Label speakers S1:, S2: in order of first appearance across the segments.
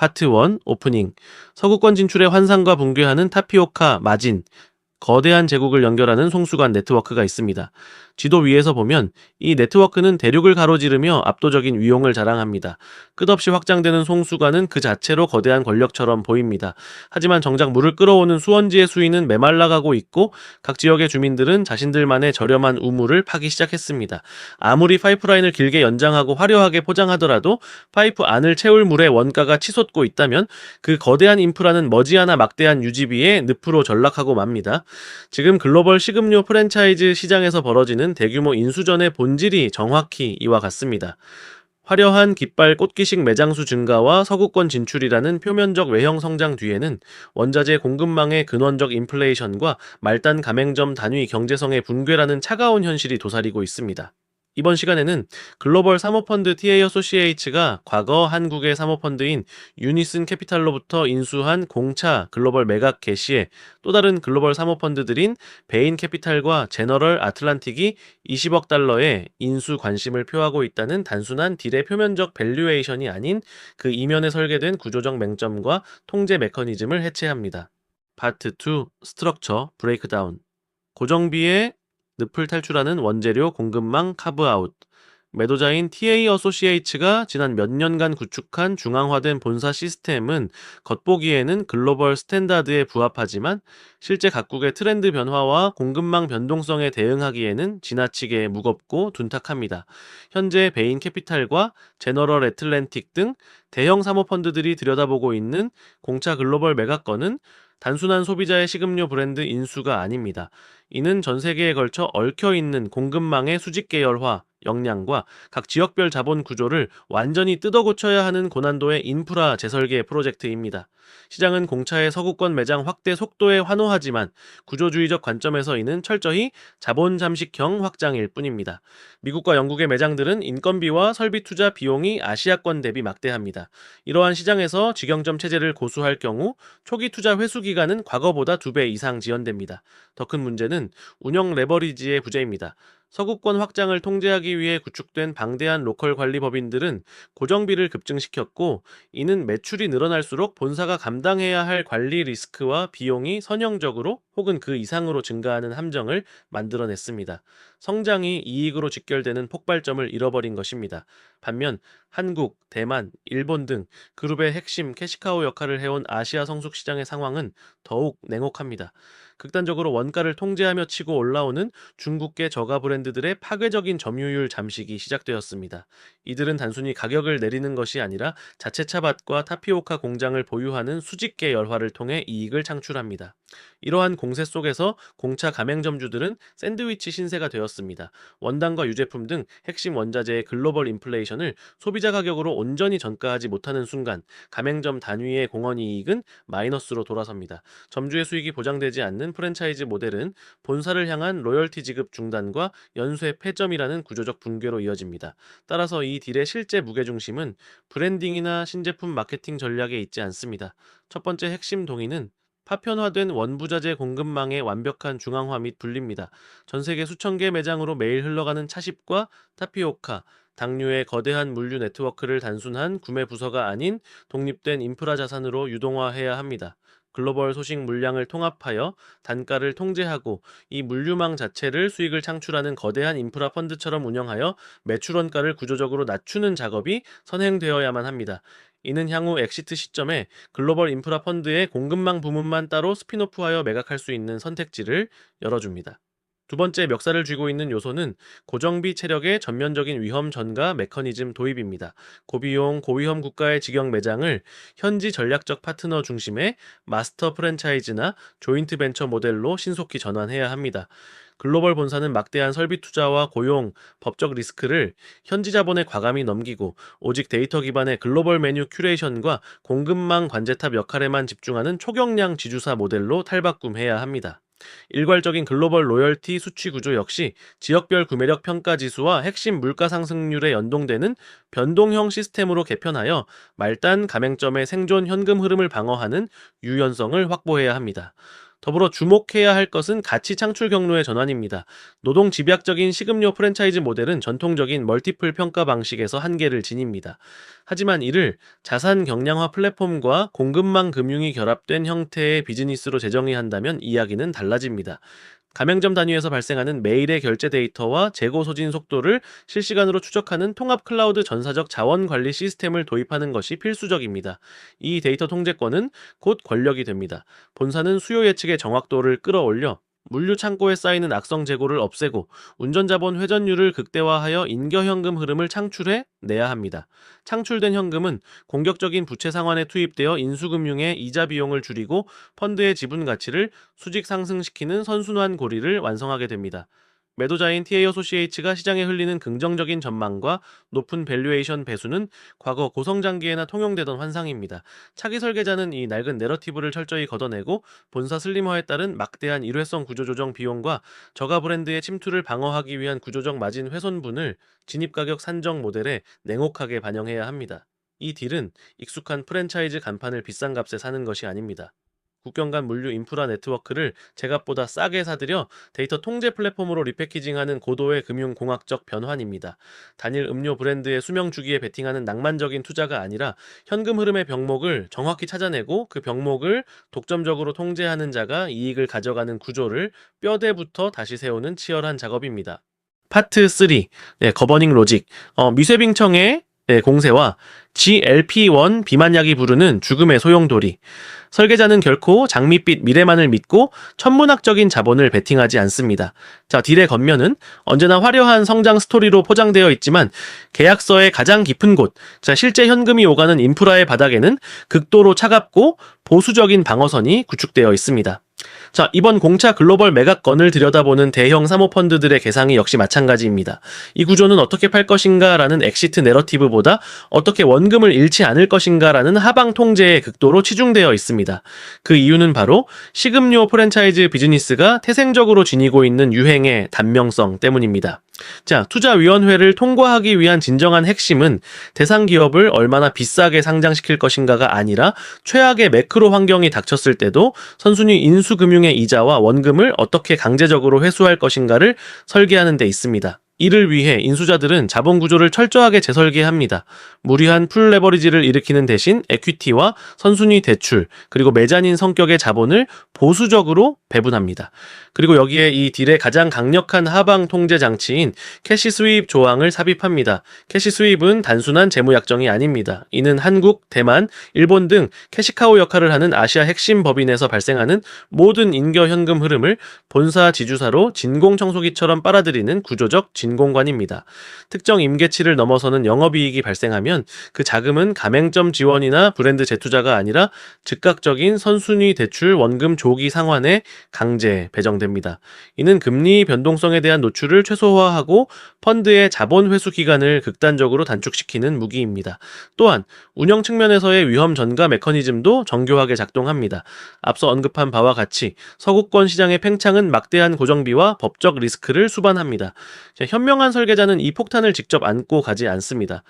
S1: 파트 1 오프닝. 서구권 진출의 환상과 붕괴하는 타피오카 마진. 거대한 제국을 연결하는 송수관 네트워크가 있습니다. 지도 위에서 보면 이 네트워크는 대륙을 가로지르며 압도적인 위용을 자랑합니다. 끝없이 확장되는 송수관은 그 자체로 거대한 권력처럼 보입니다. 하지만 정작 물을 끌어오는 수원지의 수위는 메말라가고 있고 각 지역의 주민들은 자신들만의 저렴한 우물을 파기 시작했습니다. 아무리 파이프라인을 길게 연장하고 화려하게 포장하더라도 파이프 안을 채울 물의 원가가 치솟고 있다면 그 거대한 인프라는 머지않아 막대한 유지비에 늪으로 전락하고 맙니다. 지금 글로벌 식음료 프랜차이즈 시장에서 벌어지는 대규모 인수전의 본질이 정확히 이와 같습니다. 화려한 깃발 꽃기식 매장수 증가와 서구권 진출이라는 표면적 외형 성장 뒤에는 원자재 공급망의 근원적 인플레이션과 말단 가맹점 단위 경제성의 붕괴라는 차가운 현실이 도사리고 있습니다. 이번 시간에는 글로벌 사모펀드 TA 어소시에이츠가 과거 한국의 사모펀드인 유니슨 캐피탈로부터 인수한 공차 글로벌 매각 개시에 또 다른 글로벌 사모펀드들인 베인 캐피탈과 제너럴 아틀란틱이 20억 달러의 인수 관심을 표하고 있다는 단순한 딜의 표면적 밸류에이션이 아닌 그 이면에 설계된 구조적 맹점과 통제 메커니즘을 해체합니다. 파트 2 스트럭처 브레이크다운. 고정비의 늪을 탈출하는 원재료 공급망 카브아웃. 매도자인 TA 어소시에이츠가 지난 몇 년간 구축한 중앙화된 본사 시스템은 겉보기에는 글로벌 스탠다드에 부합하지만 실제 각국의 트렌드 변화와 공급망 변동성에 대응하기에는 지나치게 무겁고 둔탁합니다. 현재 베인 캐피탈과 제너럴 애틀랜틱 등 대형 사모펀드들이 들여다보고 있는 공차 글로벌 매각건은 단순한 소비자의 식음료 브랜드 인수가 아닙니다. 이는 전 세계에 걸쳐 얽혀있는 공급망의 수직 계열화, 역량과 각 지역별 자본 구조를 완전히 뜯어고쳐야 하는 고난도의 인프라 재설계 프로젝트입니다. 시장은 공차의 서구권 매장 확대 속도에 환호하지만 구조주의적 관점에서 이는 철저히 자본 잠식형 확장일 뿐입니다. 미국과 영국의 매장들은 인건비와 설비 투자 비용이 아시아권 대비 막대합니다. 이러한 시장에서 직영점 체제를 고수할 경우 초기 투자 회수 기간은 과거보다 2배 이상 지연됩니다. 더 큰 문제는 운영 레버리지의 부재입니다. 서구권 확장을 통제하기 위해 구축된 방대한 로컬 관리 법인들은 고정비를 급증시켰고, 이는 매출이 늘어날수록 본사가 감당해야 할 관리 리스크와 비용이 선형적으로 혹은 그 이상으로 증가하는 함정을 만들어냈습니다. 성장이 이익으로 직결되는 폭발점을 잃어버린 것입니다. 반면 한국, 대만, 일본 등 그룹의 핵심 캐시카우 역할을 해온 아시아 성숙 시장의 상황은 더욱 냉혹합니다. 극단적으로 원가를 통제하며 치고 올라오는 중국계 저가 브랜드들의 파괴적인 점유율 잠식이 시작되었습니다. 이들은 단순히 가격을 내리는 것이 아니라 자체차 밭과 타피오카 공장을 보유하는 수직계 열화를 통해 이익을 창출합니다. 이러한 공세 속에서 공차 가맹점주들은 샌드위치 신세가 되었습니다. 원단과 유제품 등 핵심 원자재의 글로벌 인플레이션을 소비자 가격으로 온전히 전가하지 못하는 순간 가맹점 단위의 공원 이익은 마이너스로 돌아섭니다. 점주의 수익이 보장되지 않는 프랜차이즈 모델은 본사를 향한 로열티 지급 중단과 연쇄 폐점이라는 구조적 붕괴로 이어집니다. 따라서 이 딜의 실제 무게중심은 브랜딩이나 신제품 마케팅 전략에 있지 않습니다. 첫 번째 핵심 동의는 파편화된 원부자재 공급망의 완벽한 중앙화 및 분리입니다. 전 세계 수천 개 매장으로 매일 흘러가는 차십과 타피오카, 당류의 거대한 물류 네트워크를 단순한 구매 부서가 아닌 독립된 인프라 자산으로 유동화해야 합니다. 글로벌 소식 물량을 통합하여 단가를 통제하고 이 물류망 자체를 수익을 창출하는 거대한 인프라 펀드처럼 운영하여 매출 원가를 구조적으로 낮추는 작업이 선행되어야만 합니다. 이는 향후 엑시트 시점에 글로벌 인프라 펀드의 공급망 부문만 따로 스핀오프하여 매각할 수 있는 선택지를 열어줍니다. 두 번째 멱살을 쥐고 있는 요소는 고정비 체력의 전면적인 위험 전가 메커니즘 도입입니다. 고비용, 고위험 국가의 직영 매장을 현지 전략적 파트너 중심의 마스터 프랜차이즈나 조인트 벤처 모델로 신속히 전환해야 합니다. 글로벌 본사는 막대한 설비 투자와 고용, 법적 리스크를 현지 자본에 과감히 넘기고 오직 데이터 기반의 글로벌 메뉴 큐레이션과 공급망 관제탑 역할에만 집중하는 초경량 지주사 모델로 탈바꿈해야 합니다. 일괄적인 글로벌 로열티 수취 구조 역시 지역별 구매력 평가 지수와 핵심 물가 상승률에 연동되는 변동형 시스템으로 개편하여 말단 가맹점의 생존 현금 흐름을 방어하는 유연성을 확보해야 합니다. 더불어 주목해야 할 것은 가치 창출 경로의 전환입니다. 노동 집약적인 식음료 프랜차이즈 모델은 전통적인 멀티플 평가 방식에서 한계를 지닙니다. 하지만 이를 자산 경량화 플랫폼과 공급망 금융이 결합된 형태의 비즈니스로 재정의한다면 이야기는 달라집니다. 가맹점 단위에서 발생하는 매일의 결제 데이터와 재고 소진 속도를 실시간으로 추적하는 통합 클라우드 전사적 자원 관리 시스템을 도입하는 것이 필수적입니다. 이 데이터 통제권은 곧 권력이 됩니다. 본사는 수요 예측의 정확도를 끌어올려 물류 창고에 쌓이는 악성 재고를 없애고 운전자본 회전율을 극대화하여 인겨현금 흐름을 창출해 내야 합니다. 창출된 현금은 공격적인 부채 상환에 투입되어 인수금융의 이자 비용을 줄이고 펀드의 지분 가치를 수직 상승시키는 선순환 고리를 완성하게 됩니다. 매도자인 TA어소시에이츠가 시장에 흘리는 긍정적인 전망과 높은 밸류에이션 배수는 과거 고성장기에나 통용되던 환상입니다. 차기 설계자는 이 낡은 내러티브를 철저히 걷어내고 본사 슬림화에 따른 막대한 일회성 구조조정 비용과 저가 브랜드의 침투를 방어하기 위한 구조적 마진 훼손분을 진입가격 산정 모델에 냉혹하게 반영해야 합니다. 이 딜은 익숙한 프랜차이즈 간판을 비싼 값에 사는 것이 아닙니다. 국경 간 물류 인프라 네트워크를 제값보다 싸게 사들여 데이터 통제 플랫폼으로 리패키징하는 고도의 금융공학적 변환입니다. 단일 음료 브랜드의 수명 주기에 베팅하는 낭만적인 투자가 아니라 현금 흐름의 병목을 정확히 찾아내고 그 병목을 독점적으로 통제하는 자가 이익을 가져가는 구조를 뼈대부터 다시 세우는 치열한 작업입니다. 파트 3, 거버닝 로직, 미쇄빙청의 공세와 GLP-1 비만약이 부르는 죽음의 소용돌이. 설계자는 결코 장밋빛 미래만을 믿고 천문학적인 자본을 베팅하지 않습니다. 자, 딜의 겉면은 언제나 화려한 성장 스토리로 포장되어 있지만 계약서의 가장 깊은 곳, 자, 실제 현금이 오가는 인프라의 바닥에는 극도로 차갑고 보수적인 방어선이 구축되어 있습니다. 자, 이번 공차 글로벌 매각건을 들여다보는 대형 사모펀드들의 계상이 역시 마찬가지입니다. 이 구조는 어떻게 팔 것인가라는 엑시트 내러티브보다 어떻게 원금을 잃지 않을 것인가라는 하방 통제에 극도로 치중되어 있습니다. 그 이유는 바로 식음료 프랜차이즈 비즈니스가 태생적으로 지니고 있는 유행의 단명성 때문입니다. 자, 투자위원회를 통과하기 위한 진정한 핵심은 대상 기업을 얼마나 비싸게 상장시킬 것인가가 아니라 최악의 매크로 환경이 닥쳤을 때도 선순위 인수금융의 이자와 원금을 어떻게 강제적으로 회수할 것인가를 설계하는 데 있습니다. 이를 위해 인수자들은 자본 구조를 철저하게 재설계합니다. 무리한 풀 레버리지를 일으키는 대신 에퀴티와 선순위 대출, 그리고 메자닌 성격의 자본을 보수적으로 배분합니다. 그리고 여기에 이 딜의 가장 강력한 하방 통제 장치인 캐시 스윕 조항을 삽입합니다. 캐시 스윕은 단순한 재무 약정이 아닙니다. 이는 한국, 대만, 일본 등 캐시카우 역할을 하는 아시아 핵심 법인에서 발생하는 모든 인겨 현금 흐름을 본사 지주사로 진공청소기처럼 빨아들이는 구조적 진공관입니다. 특정 임계치를 넘어서는 영업이익이 발생하면 그 자금은 가맹점 지원이나 브랜드 재투자가 아니라 즉각적인 선순위 대출 원금 조기 상환에 강제 배정됩니다. 이는 금리 변동성에 대한 노출을 최소화하고 펀드의 자본 회수 기간을 극단적으로 단축시키는 무기입니다. 또한 운영 측면에서의 위험 전가 메커니즘도 정교하게 작동합니다. 앞서 언급한 바와 같이 서구권 시장의 팽창은 막대한 고정비와 법적 리스크를 수반합니다. 현명한 설계자는 이 폭탄을 직접 안고 가지 않습니다.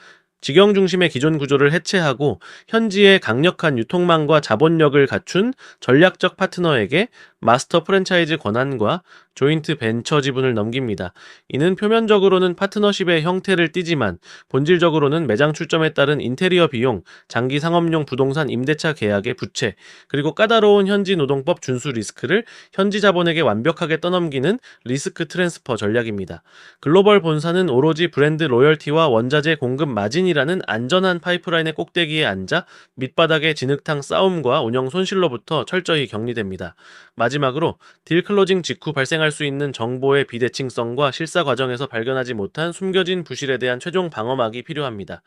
S1: 직영 중심의 기존 구조를 해체하고 현지의 강력한 유통망과 자본력을 갖춘 전략적 파트너에게 마스터 프랜차이즈 권한과 조인트 벤처 지분을 넘깁니다. 이는 표면적으로는 파트너십의 형태를 띠지만 본질적으로는 매장 출점에 따른 인테리어 비용, 장기 상업용 부동산 임대차 계약의 부채, 그리고 까다로운 현지 노동법 준수 리스크를 현지 자본에게 완벽하게 떠넘기는 리스크 트랜스퍼 전략입니다. 글로벌 본사는 오로지 브랜드 로열티와 원자재 공급 마진이라는 안전한 파이프라인의 꼭대기에 앉아 밑바닥의 진흙탕 싸움과 운영 손실로부터 철저히 격리됩니다. 마지막으로 딜 클로징 직후 발생할 수 있는 정보의 비대칭성과 실사 과정에서 발견하지 못한 숨겨진 부실에 대한 최종 방어막이 필요합니다.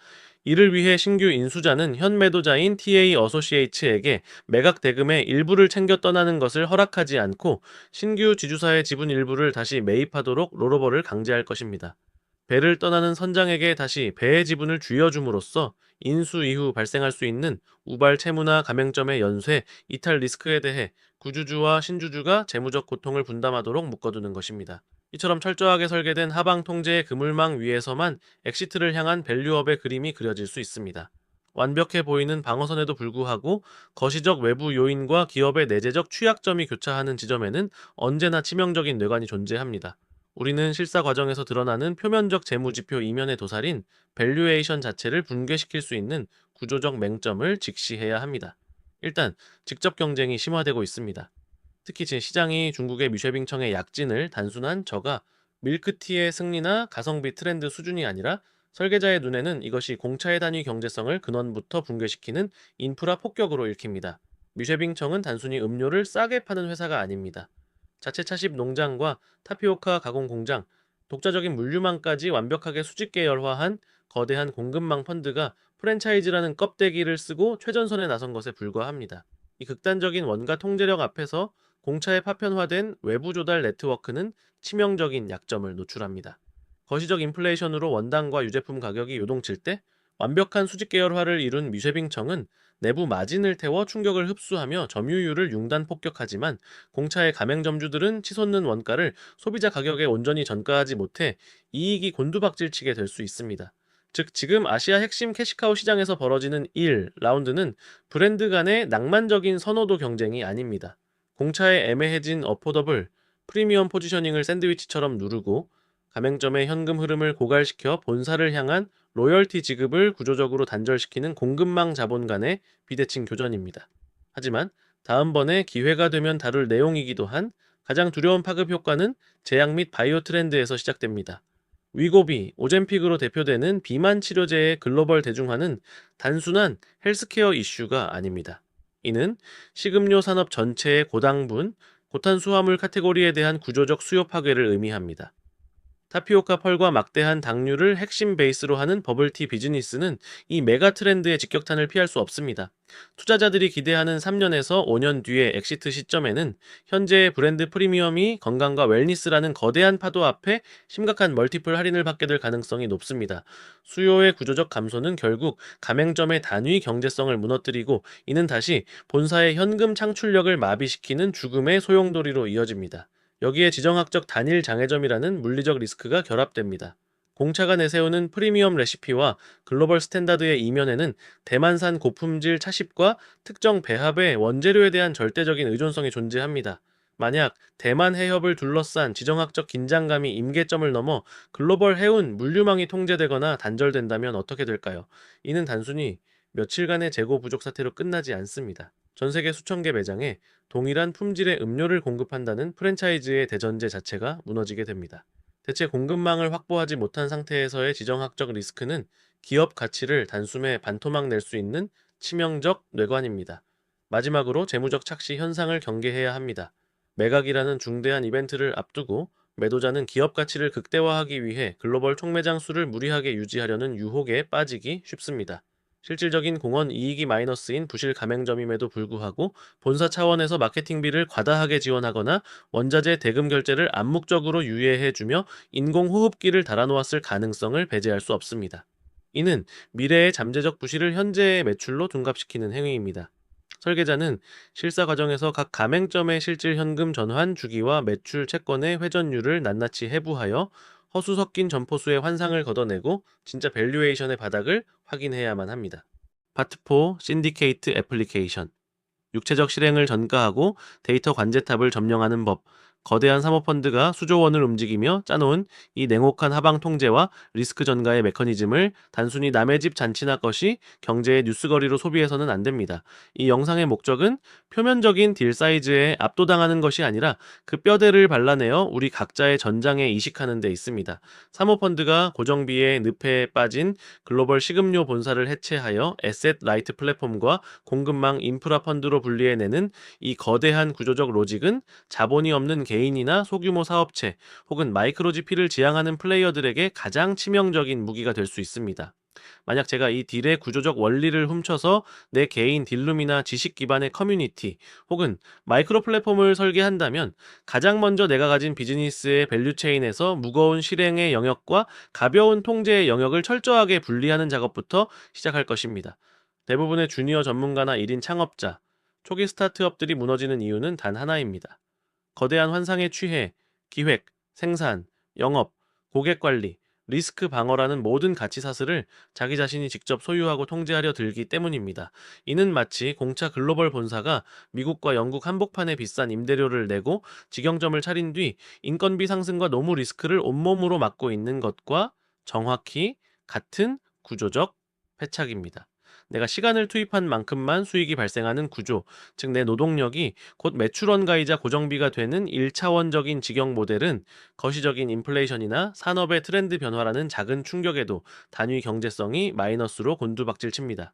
S1: 이를 위해 신규 인수자는 현 매도자인 TA 어소시에이츠에게 매각 대금의 일부를 챙겨 떠나는 것을 허락하지 않고 신규 지주사의 지분 일부를 다시 매입하도록 롤오버를 강제할 것입니다. 배를 떠나는 선장에게 다시 배의 지분을 쥐어줌으로써 인수 이후 발생할 수 있는 우발 채무나 가맹점의 연쇄, 이탈 리스크에 대해 구주주와 신주주가 재무적 고통을 분담하도록 묶어두는 것입니다. 이처럼 철저하게 설계된 하방 통제의 그물망 위에서만 엑시트를 향한 밸류업의 그림이 그려질 수 있습니다. 완벽해 보이는 방어선에도 불구하고 거시적 외부 요인과 기업의 내재적 취약점이 교차하는 지점에는 언제나 치명적인 뇌관이 존재합니다. 우리는 실사 과정에서 드러나는 표면적 재무지표 이면의 도살인 밸류에이션 자체를 붕괴시킬 수 있는 구조적 맹점을 직시해야 합니다. 일단 직접 경쟁이 심화되고 있습니다. 특히 시장이 중국의 미쉐빙청의 약진을 단순한 저가 밀크티의 승리나 가성비 트렌드 수준이 아니라 설계자의 눈에는 이것이 공차의 단위 경제성을 근원부터 붕괴시키는 인프라 폭격으로 읽힙니다. 미쉐빙청은 단순히 음료를 싸게 파는 회사가 아닙니다. 자체 차십 농장과 타피오카 가공 공장, 독자적인 물류망까지 완벽하게 수직 계열화한 거대한 공급망 펀드가 프랜차이즈라는 껍데기를 쓰고 최전선에 나선 것에 불과합니다. 이 극단적인 원가 통제력 앞에서 공차에 파편화된 외부 조달 네트워크는 치명적인 약점을 노출합니다. 거시적 인플레이션으로 원당과 유제품 가격이 요동칠 때 완벽한 수직 계열화를 이룬 미쉐빙청은 내부 마진을 태워 충격을 흡수하며 점유율을 융단 폭격하지만 공차의 가맹점주들은 치솟는 원가를 소비자 가격에 온전히 전가하지 못해 이익이 곤두박질치게 될 수 있습니다. 즉 지금 아시아 핵심 캐시카우 시장에서 벌어지는 1라운드는 브랜드 간의 낭만적인 선호도 경쟁이 아닙니다. 공차의 애매해진 어포더블, 프리미엄 포지셔닝을 샌드위치처럼 누르고 가맹점의 현금 흐름을 고갈시켜 본사를 향한 로열티 지급을 구조적으로 단절시키는 공급망 자본 간의 비대칭 교전입니다. 하지만 다음번에 기회가 되면 다룰 내용이기도 한 가장 두려운 파급 효과는 제약 및 바이오 트렌드에서 시작됩니다. 위고비, 오젬픽으로 대표되는 비만 치료제의 글로벌 대중화는 단순한 헬스케어 이슈가 아닙니다. 이는 식음료 산업 전체의 고당분, 고탄수화물 카테고리에 대한 구조적 수요 파괴를 의미합니다. 타피오카 펄과 막대한 당류를 핵심 베이스로 하는 버블티 비즈니스는 이 메가 트렌드의 직격탄을 피할 수 없습니다. 투자자들이 기대하는 3년에서 5년 뒤의 엑시트 시점에는 현재의 브랜드 프리미엄이 건강과 웰니스라는 거대한 파도 앞에 심각한 멀티플 할인을 받게 될 가능성이 높습니다. 수요의 구조적 감소는 결국 가맹점의 단위 경제성을 무너뜨리고 이는 다시 본사의 현금 창출력을 마비시키는 죽음의 소용돌이로 이어집니다. 여기에 지정학적 단일 장애점이라는 물리적 리스크가 결합됩니다. 공차가 내세우는 프리미엄 레시피와 글로벌 스탠다드의 이면에는 대만산 고품질 차십과 특정 배합의 원재료에 대한 절대적인 의존성이 존재합니다. 만약 대만 해협을 둘러싼 지정학적 긴장감이 임계점을 넘어 글로벌 해운 물류망이 통제되거나 단절된다면 어떻게 될까요? 이는 단순히 며칠간의 재고 부족 사태로 끝나지 않습니다. 전 세계 수천 개 매장에 동일한 품질의 음료를 공급한다는 프랜차이즈의 대전제 자체가 무너지게 됩니다. 대체 공급망을 확보하지 못한 상태에서의 지정학적 리스크는 기업 가치를 단숨에 반토막 낼 수 있는 치명적 뇌관입니다. 마지막으로 재무적 착시 현상을 경계해야 합니다. 매각이라는 중대한 이벤트를 앞두고 매도자는 기업 가치를 극대화하기 위해 글로벌 총매장 수를 무리하게 유지하려는 유혹에 빠지기 쉽습니다. 실질적인 공원 이익이 마이너스인 부실 가맹점임에도 불구하고 본사 차원에서 마케팅비를 과다하게 지원하거나 원자재 대금 결제를 암묵적으로 유예해주며 인공호흡기를 달아놓았을 가능성을 배제할 수 없습니다. 이는 미래의 잠재적 부실을 현재의 매출로 둔갑시키는 행위입니다. 설계자는 실사 과정에서 각 가맹점의 실질 현금 전환 주기와 매출 채권의 회전율을 낱낱이 해부하여 허수 섞인 점포수의 환상을 걷어내고 진짜 밸류에이션의 바닥을 확인해야만 합니다. 파트 4 신디케이트 애플리케이션 육체적 실행을 전가하고 데이터 관제탑을 점령하는 법. 거대한 사모펀드가 수조 원을 움직이며 짜놓은 이 냉혹한 하방 통제와 리스크 전가의 메커니즘을 단순히 남의 집 잔치나 것이 경제의 뉴스거리로 소비해서는 안 됩니다. 이 영상의 목적은 표면적인 딜 사이즈에 압도당하는 것이 아니라 그 뼈대를 발라내어 우리 각자의 전장에 이식하는 데 있습니다. 사모펀드가 고정비의 늪에 빠진 글로벌 식음료 본사를 해체하여 에셋 라이트 플랫폼과 공급망 인프라 펀드로 분리해내는 이 거대한 구조적 로직은 자본이 없는 개인이나 소규모 사업체 혹은 마이크로 GP를 지향하는 플레이어들에게 가장 치명적인 무기가 될 수 있습니다. 만약 제가 이 딜의 구조적 원리를 훔쳐서 내 개인 딜룸이나 지식 기반의 커뮤니티 혹은 마이크로 플랫폼을 설계한다면 가장 먼저 내가 가진 비즈니스의 밸류체인에서 무거운 실행의 영역과 가벼운 통제의 영역을 철저하게 분리하는 작업부터 시작할 것입니다. 대부분의 주니어 전문가나 1인 창업자, 초기 스타트업들이 무너지는 이유는 단 하나입니다. 거대한 환상에 취해 기획, 생산, 영업, 고객 관리, 리스크 방어라는 모든 가치 사슬을 자기 자신이 직접 소유하고 통제하려 들기 때문입니다. 이는 마치 공차 글로벌 본사가 미국과 영국 한복판에 비싼 임대료를 내고 직영점을 차린 뒤 인건비 상승과 노무 리스크를 온몸으로 맡고 있는 것과 정확히 같은 구조적 패착입니다. 내가 시간을 투입한 만큼만 수익이 발생하는 구조, 즉 내 노동력이 곧 매출원가이자 고정비가 되는 1차원적인 직영 모델은 거시적인 인플레이션이나 산업의 트렌드 변화라는 작은 충격에도 단위 경제성이 마이너스로 곤두박질 칩니다.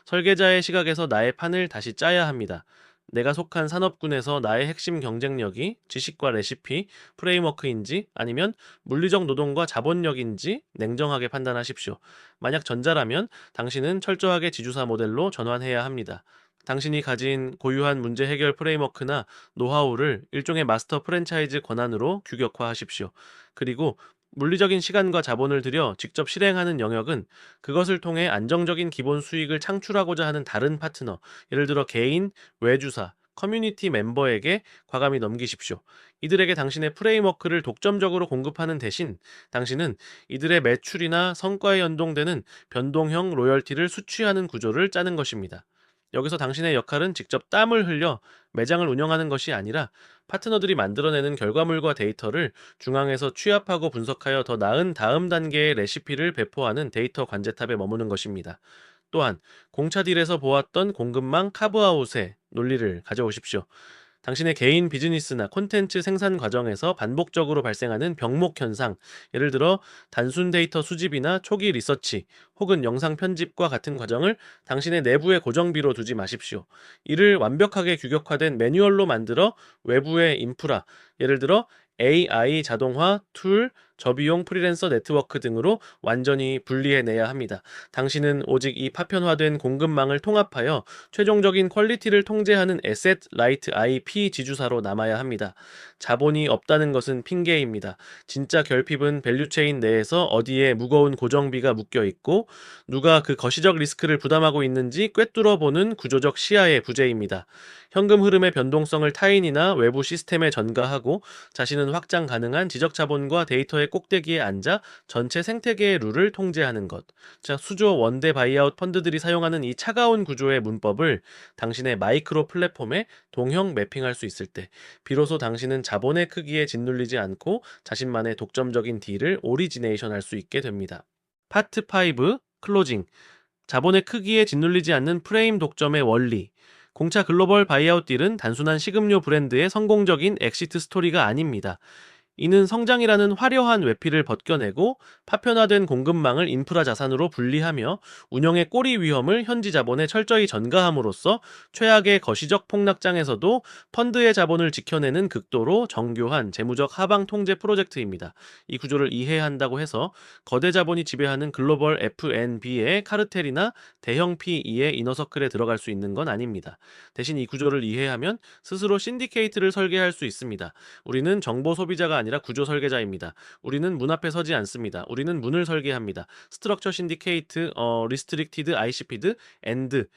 S1: 설계자의 시각에서 나의 판을 다시 짜야 합니다. 내가 속한 산업군에서 나의 핵심 경쟁력이 지식과 레시피, 프레임워크인지 아니면 물리적 노동과 자본력인지 냉정하게 판단하십시오. 만약 전자라면 당신은 철저하게 지주사 모델로 전환해야 합니다. 당신이 가진 고유한 문제 해결 프레임워크나 노하우를 일종의 마스터 프랜차이즈 권한으로 규격화하십시오. 그리고 물리적인 시간과 자본을 들여 직접 실행하는 영역은 그것을 통해 안정적인 기본 수익을 창출하고자 하는 다른 파트너, 예를 들어 개인, 외주사, 커뮤니티 멤버에게 과감히 넘기십시오. 이들에게 당신의 프레임워크를 독점적으로 공급하는 대신 당신은 이들의 매출이나 성과에 연동되는 변동형 로열티를 수취하는 구조를 짜는 것입니다. 여기서 당신의 역할은 직접 땀을 흘려 매장을 운영하는 것이 아니라 파트너들이 만들어내는 결과물과 데이터를 중앙에서 취합하고 분석하여 더 나은 다음 단계의 레시피를 배포하는 데이터 관제탑에 머무는 것입니다. 또한 공차 딜에서 보았던 공급망 카브아웃의 논리를 가져오십시오. 당신의 개인 비즈니스나 콘텐츠 생산 과정에서 반복적으로 발생하는 병목 현상, 예를 들어 단순 데이터 수집이나 초기 리서치 혹은 영상 편집과 같은 과정을 당신의 내부의 고정비로 두지 마십시오. 이를 완벽하게 규격화된 매뉴얼로 만들어 외부의 인프라, 예를 들어 AI 자동화 툴, 저비용 프리랜서 네트워크 등으로 완전히 분리해내야 합니다. 당신은 오직 이 파편화된 공급망을 통합하여 최종적인 퀄리티를 통제하는 에셋 라이트 IP 지주사로 남아야 합니다. 자본이 없다는 것은 핑계입니다. 진짜 결핍은 밸류체인 내에서 어디에 무거운 고정비가 묶여 있고 누가 그 거시적 리스크를 부담하고 있는지 꿰뚫어 보는 구조적 시야의 부재입니다. 현금 흐름의 변동성을 타인이나 외부 시스템에 전가하고 자신은 확장 가능한 지적 자본과 데이터의 꼭대기에 앉아 전체 생태계의 룰을 통제하는 것. 자, 수조 원대 바이아웃 펀드들이 사용하는 이 차가운 구조의 문법을 당신의 마이크로 플랫폼에 동형 매핑할 수 있을 때 비로소 당신은 자본의 크기에 짓눌리지 않고 자신만의 독점적인 딜을 오리지네이션 할 수 있게 됩니다. 파트 5 클로징. 자본의 크기에 짓눌리지 않는 프레임 독점의 원리. 공차 글로벌 바이아웃 딜은 단순한 식음료 브랜드의 성공적인 엑시트 스토리가 아닙니다. 이는 성장이라는 화려한 외피를 벗겨내고 파편화된 공급망을 인프라 자산으로 분리하며 운영의 꼬리 위험을 현지 자본에 철저히 전가함으로써 최악의 거시적 폭락장에서도 펀드의 자본을 지켜내는 극도로 정교한 재무적 하방 통제 프로젝트입니다. 이 구조를 이해한다고 해서 거대 자본이 지배하는 글로벌 FNB의 카르텔이나 대형 PE의 이너서클에 들어갈 수 있는 건 아닙니다. 대신 이 구조를 이해하면 스스로 신디케이트를 설계할 수 있습니다. 우리는 정보 소비자가 아니라 구조 설계자입니다. 우리는 문 앞에 서지 않습니다. 우리는 문을 설계합니다. 스트럭처 신디케이트, 리스트릭티드, ICP드, 엔드